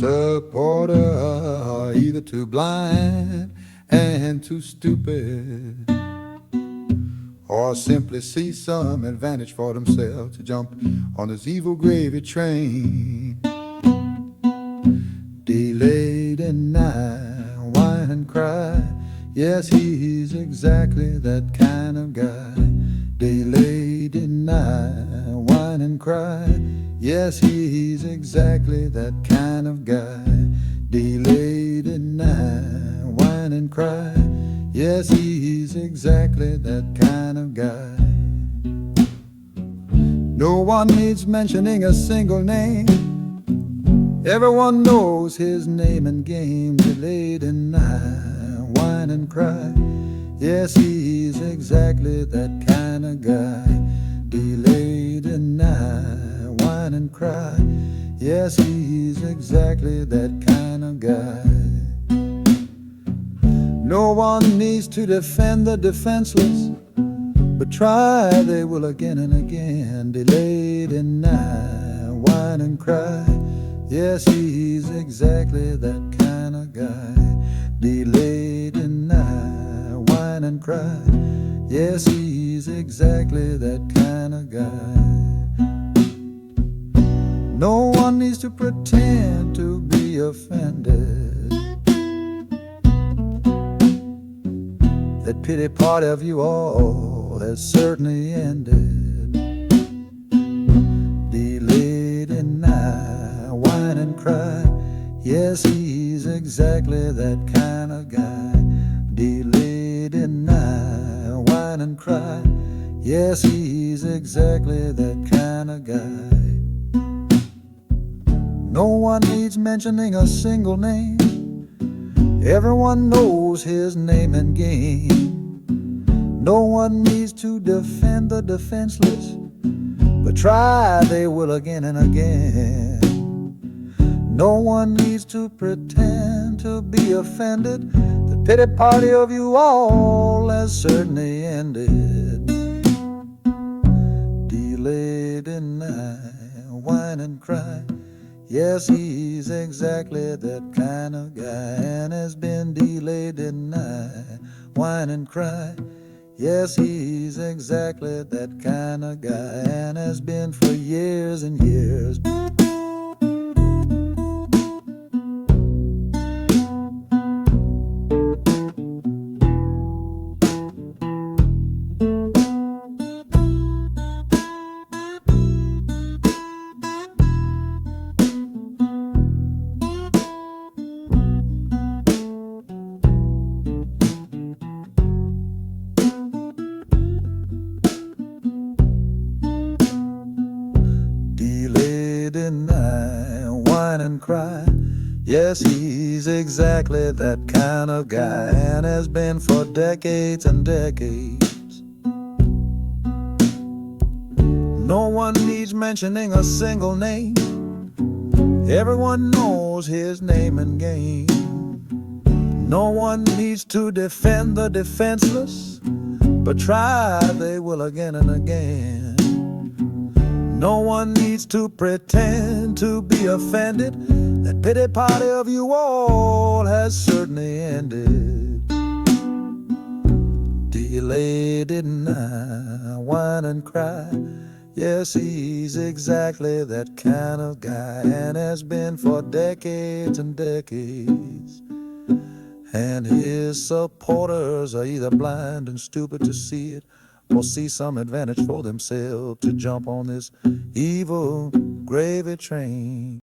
supporter are either too blind and too stupid, or simply see some advantage for themselves to jump on this evil gravy train. Delay, deny, whine and cry. Yes, he's exactly that kind of guy. Delay, deny, whine and cry. Yes, he's exactly that kind of guy. Delay, deny, whine and cry. Yes, he's exactly that kind of guy. No one needs mentioning a single name. Everyone knows his name and game. Delay, deny, whine and cry. Yes, he's exactly that kind of guy. Delay, deny, whine and cry. Yes, he's exactly that kind of guy. No one needs to defend the defenseless, but try they will again and again. Delay, deny, whine and cry. Yes, he's exactly that kind of guy. Delay, deny, whine and cry. Yes, he's exactly that kind of guy. No one needs to pretend to be offended. That pity party of you all has certainly ended. Delay, deny, whine and cry. Yes, he's exactly that kind of guy. Delay, deny, whine and cry. Yes, he's exactly that kind of guy. No one needs mentioning a single name. Everyone knows his name and game. No one needs to defend the defenseless, but try they will again and again. No one needs to pretend to be offended. The pity party of you all has certainly ended. Delay, deny, whine and cry. Yes, he's exactly that kind of guy, and has been delayed, denied, whine and cry. Yes, he's exactly that kind of guy, and has been for years and years. Deny, whine and cry. Yes, he's exactly that kind of guy, and has been for decades and decades. No one needs mentioning a single name. Everyone knows his name and game. No one needs to defend the defenseless, but try they will again and again. No one needs to pretend to be offended. That pity party of you all has certainly ended. Delay, deny, whine and cry. Yes, he's exactly that kind of guy, and has been for decades and decades. And his supporters are either blind and stupid to see it, or see some advantage for themselves to jump on this evil gravy train.